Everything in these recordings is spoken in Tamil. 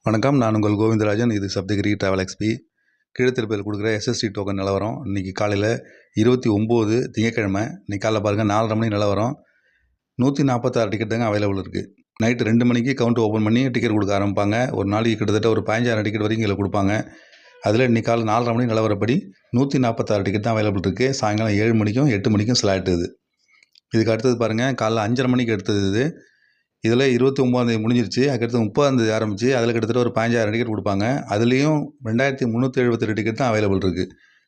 வணக்கம். நான் உங்கள் கோவிந்தராஜன். இது சப்தகிரி டிராவல் எக்ஸ்பி. கீழத்திருப்பதியில் கொடுக்குற எஸ்எஸ்டி டோக்கன் நிலவரம் இன்றைக்கி காலையில் 29 திங்கட்கிழமை. இன்றைக்கி காலையில் பாருங்கள் 4:30 மணி நிலவரம். 146 டிக்கெட் தாங்க அவைலபிள் இருக்குது. நைட்டு 2 மணிக்கு கவுண்டர் ஓப்பன் பண்ணி டிக்கெட் கொடுக்க ஆரம்பிப்பாங்க. ஒரு நாளைக்கு கிட்டத்தட்ட ஒரு 15,000 டிக்கெட் வரைக்கும் இதில் கொடுப்பாங்க. அதில் இன்றைக்கி காலை 4:30 மணி நிலவரப்படி 146 டிக்கெட் தான் அவைலபிள் இருக்குது. சாயங்காலம் 7 மணிக்கும் 8 மணிக்கும் ஸ்லாட் இது. இதுக்கு அடுத்தது பாருங்கள், காலைல 5:30 மணிக்கு எடுத்தது இது. இதில் 29 முடிஞ்சிருச்சு. அதுக்கடுத்து 30 ஆரம்பிச்சு அதில் கிட்டத்தட்ட ஒரு 15,000 டிக்கெட் கொடுப்பாங்க. அதுலேயும் 2,372 டிக்கெட் தான் அவைலபிள் இருக்குது.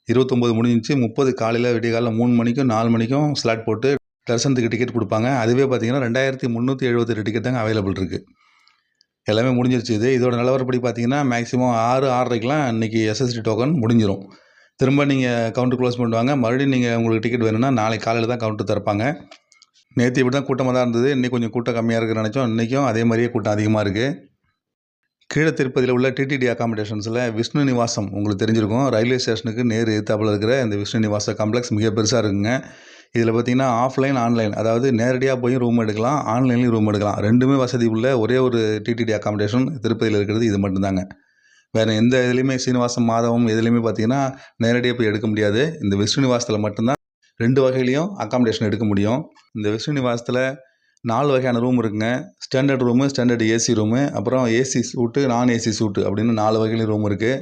29 முடிஞ்சிச்சு. 30 காலையில் விடிய காலையில் 3 மணிக்கும் 4 மணிக்கும் ஸ்லாட் போட்டு தரிசனத்துக்கு டிக்கெட் கொடுப்பாங்க. அதுவே பார்த்தீங்கன்னா 2,378 டிக்கெட் தாங்க அவைலபிள் இருக்குது. எல்லாமே முடிஞ்சிருச்சு. இதோட நிலவரப்படி பார்த்தீங்கன்னா மேக்ஸிமம் 6:30க்கெலாம் இன்றைக்கி எஸ்எஸ்டி டோக்கன் முடிஞ்சிடும். திரும்ப நீங்கள் கவுண்டர் க்ளோஸ் பண்ணுவாங்க. மறுபடியும் நீங்கள் உங்களுக்கு டிக்கெட் வேணும்னா நாளைக்கு காலையில் தான் கவுண்டர் திறப்பாங்க. நேற்று இப்படி தான் கூட்டமாக தான் இருந்தது. இன்றைக்கி கொஞ்சம் கூட்டம் கம்மியாக இருக்குன்னு நினச்சோம். இன்றைக்கும் அதே மாதிரியே கூட்டம் அதிகமாக இருக்குது. கீழே திருப்பதியில் உள்ள டிடிடி அகாமடேஷன்ஸில் விஷ்ணு நிவாசம் உங்களுக்கு தெரிஞ்சிருக்கும். ரயில்வே ஸ்டேஷனுக்கு நேர் எதிர்த்தாப்பில் இருக்கிற இந்த விஷ்ணு நிவாச காம்ப்ளெக்ஸ் மிக பெருசாக இருக்குங்க. இதில் பார்த்திங்கன்னா ஆஃப்லைன் ஆன்லைன், அதாவது நேரடியாக போய் ரூம் எடுக்கலாம், ஆன்லைன்லேயும் ரூம் எடுக்கலாம். ரெண்டுமே வசதி உள்ள ஒரே ஒரு டிடிடி அகாமடேஷன் திருப்பதியில் இருக்கிறது இது மட்டும்தாங்க. வேறு எந்த இதுலேயுமே சீனிவாசம் மாதவம் எதுலேயுமே பார்த்திங்கன்னா நேரடியாக போய் எடுக்க முடியாது. இந்த விஷ்ணு நிவாசத்தில் மட்டும்தான் 2 வகையிலையும் அகாமடேஷன் எடுக்க முடியும். இந்த விஷ்ணு நிவாசத்தில் 4 வகையான ரூம் இருக்குங்க. Standard room, standard AC room, அப்புறம் ஏசி சூட்டு, நான் ஏசி சூட்டு அப்படின்னு 4 வகையிலையும் ரூம் இருக்குது.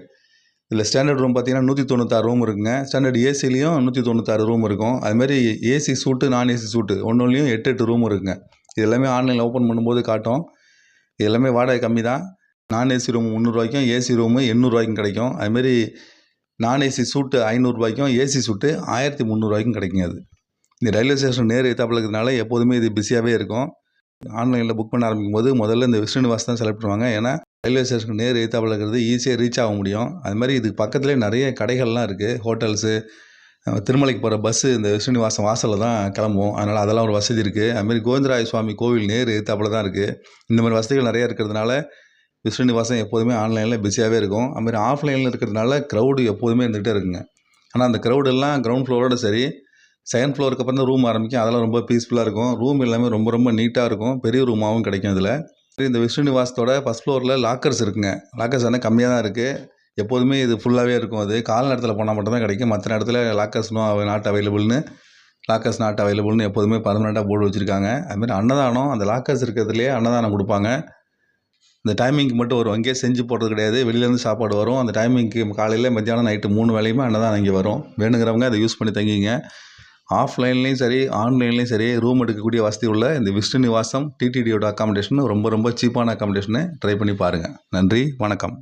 இதில் ஸ்டாண்டர்ட் ரூம் பார்த்திங்கன்னா 196 ரூம் இருக்குங்க. ஸ்டாண்டர்ட் ஏசிலையும் 196 ரூம் இருக்கும். அதுமாதிரி ஏசி சூட்டு, நான் ஏசி சூட்டு ஒன்றுலையும் 8 ரூம் இருக்குங்க. இது எல்லாமே ஆன்லைனில் ஓப்பன் பண்ணும்போது காட்டும். இது எல்லாமே வாடகை கம்மி தான். நான் ஏசி ரூம் 300 ஏசி ரூமு 800 கிடைக்கும். அதுமாரி நான் ஏசி சூட்டு 500 ஏசி சூட்டு 1300 கிடைக்குங்க. அது இந்த ரயில்வே ஸ்டேஷன் நேர் எதிர்த்தாப்பில் இருக்கிறதுனால எப்போதுமே இது பிஸியாகவே இருக்கும். ஆன்லைனில் புக் பண்ண ஆரம்பிக்கும் போது முதல்ல இந்த விஷ்ணு நிவாஸ் தான் செலக்ட் பண்ணுவாங்க. ஏன்னா ரயில்வே ஸ்டேஷனுக்கு நேர் எதிர்த்தாப்பில் இருக்கிறது ஈஸியாக ரீச் ஆக முடியும். அது மாதிரி இதுக்கு பக்கத்துலேயே நிறைய கடைகள்லாம் இருக்குது. ஹோட்டல்ஸு, திருமலைக்கு போகிற பஸ்ஸு இந்த விஷ்ணு நிவாசம் வாசலில் தான் கிளம்பும். அதனால் அதெல்லாம் ஒரு வசதி இருக்குது. அதுமாதிரி கோவிந்தராய சுவாமி கோவில் நேர் எதிர்த்தாப்பில் தான் இருக்குது. இந்த மாதிரி வசதிகள் நிறையா இருக்கிறதுனால விஷ்ணு நிவாசம் எப்போதுமே ஆன்லைனில் பிஸியாகவே இருக்கும். அதுமாதிரி ஆஃப்லைனில் இருக்கிறதுனால க்ரௌடு எப்போதுமே இருந்துகிட்டே இருக்குங்க. ஆனால் அந்த க்ரௌடெல்லாம் கிரவுண்ட் ஃப்ளோரோடு சரி, செகண்ட் ஃப்ளோருக்கு அப்புறம் தான் ரூம் ஆரம்பிக்கும். அதெல்லாம் ரொம்ப பீஸ்ஃபுல்லாக இருக்கும். ரூம் எல்லாமே ரொம்ப ரொம்ப நீட்டாக இருக்கும். பெரிய ரூமாகவும் கிடைக்கும். இதில் இந்த விஷ்ணு நிவாசத்தோட ஃபஸ்ட் ஃப்ளோரில் லாக்கர்ஸ் இருக்குங்க. லாக்கர்ஸ் ஆனால் கம்மியாக தான் இருக்குது. எப்போதுமே இது ஃபுல்லாகவே இருக்கும். அது கால நேரத்தில் போனால் மட்டும்தான் கிடைக்கும். மற்ற நேரத்தில் லாக்கர்ஸ் நாட் அவைலபிள்னு எப்போதுமே பர்மனெண்ட்டாக போர்டு வச்சுருக்காங்க. அதுமாதிரி அன்னதானம், அந்த லாக்கர்ஸ் இருக்கிறதுலேயே அன்னதானம் கொடுப்பாங்க. இந்த டைமிங்க்கு மட்டும் வரும். அங்கேயே செஞ்சு போடுறது கிடையாது. வெளியிலேருந்து சாப்பாடு வரும். அந்த டைமிங்க்கு காலையில், மத்தியானம், நைட்டு 3 வேளையுமே அன்னதானம் இங்கே வரும். வேணுங்கிறவங்க அதை யூஸ் பண்ணி தங்கிங்க. ஆஃப்லைன்லேயும் சரி, ஆன்லைன்லேயும் சரி ரூம் எடுக்கக்கூடிய வசதி உள்ள இந்த விஷ்ணு நிவாசம் டிடிடியோட அகாமடேஷன் ரொம்ப ரொம்ப சீப்பான அகாமடேஷனை ட்ரை பண்ணி பாருங்கள். நன்றி, வணக்கம்.